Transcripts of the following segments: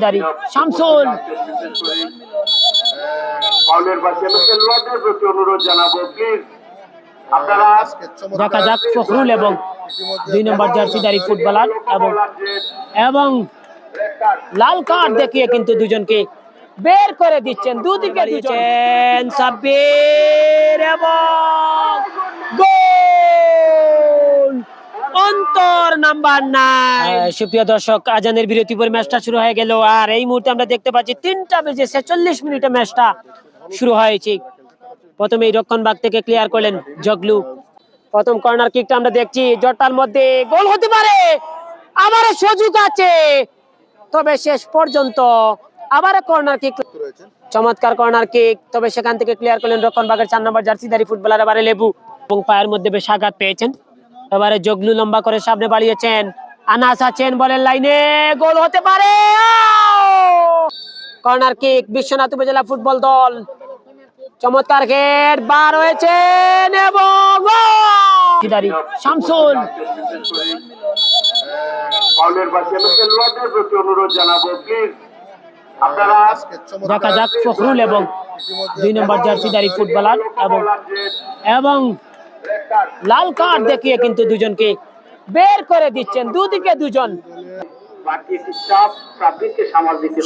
বার্ষিদারি শামসুল দেখা যাক ফখরুল এবং 2 নম্বর জার্সিধারী ফুটবলার এবং লাল কার্ড দেখিয়ে কিন্তু দুজনকে বের করে দিচ্ছেন, দুদিকে দিচ্ছেন সাব্বির এবং গোল অন্তর নাম্বার 9। সুপ্রিয় দর্শক, আজানের বিরতি পর ম্যাচটা শুরু হয়ে গেল আর এই মুহূর্তে আমরা দেখতে পাচ্ছি 3:46 ম্যাচটা শুরু হয়েছে। প্রথমে এই রক্ষণভাগ থেকে ক্লিয়ার করলেন জগলু। প্রথম কর্নার কিকটা আমরা দেখছি, জটার মধ্যে গোল হতে পারে, আবার সুযোগ আছে, তবে শেষ পর্যন্ত আবার কর্নার কিক, চমৎকার কর্নার কিক, তবে সেখান থেকে ক্লিয়ার করলেন রক্ষণভাগের 4 নম্বর জার্সিধারী ফুটবলার এবারে লেবু এবং পায়ের মধ্যে বেশ আঘাত পেয়েছেন। এবারে জগলু লম্বা করে সামনে বাড়িয়েছেন, আনাস আছেন বলের লাইনে, গোল হতে পারে। কর্নার কিক বিশ্বনাথ উপজেলা ফুটবল দল, চমৎকার হেড বার হয়েছেন এবং শামসুল দেখা যাক ফখরুল এবং 2 নম্বর জার্সিধারী ফুটবলার এবং লাল কার্ড দেখিয়ে কিন্তু দুজনকে বের করে দিচ্ছেন, দুদিকে দুজন।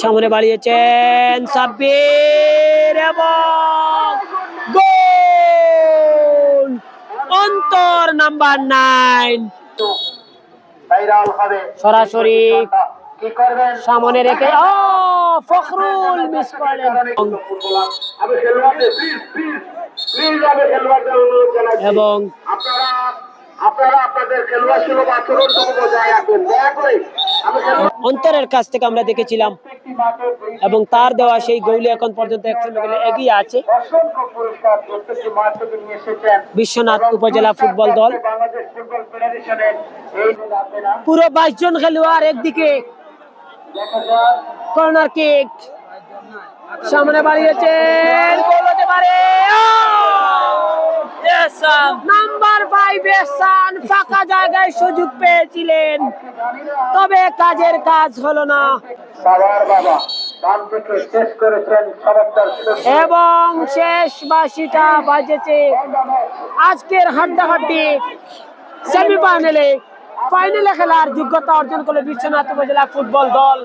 সামনে বাড়িয়েছেন সাব্বির এবং গোল অন্তর নাম্বার 9। সরাসরি সামনে রেখে ফখরুল মিস করলেন এবং অন্তরের কাছ থেকে আমরা দেখেছিলাম এবং তার দেওয়া সেই গোলে এখন পর্যন্ত 1-0 গোলে এগিয়ে আছে বিশ্বনাথ উপজেলা ফুটবল দল। পুরো 22 জন খেলোয়াড় একদিকে, কর্নার কিক সামনে বাড়িয়েছেন, গোল হতে পারে। নাম্বার 5 এহসান ফাঁকা জায়গায় সুযোগ পেয়েছিলেন, তবে কাজের কাজ হলো না এবং শেষ বাঁশিটা বাজেছে আজকের হাড্ডাহাড্ডি সেমিফাইনালে। ফাইনালে খেলার যোগ্যতা অর্জন করলো বিশ্বনাথ উপজেলা ফুটবল দল।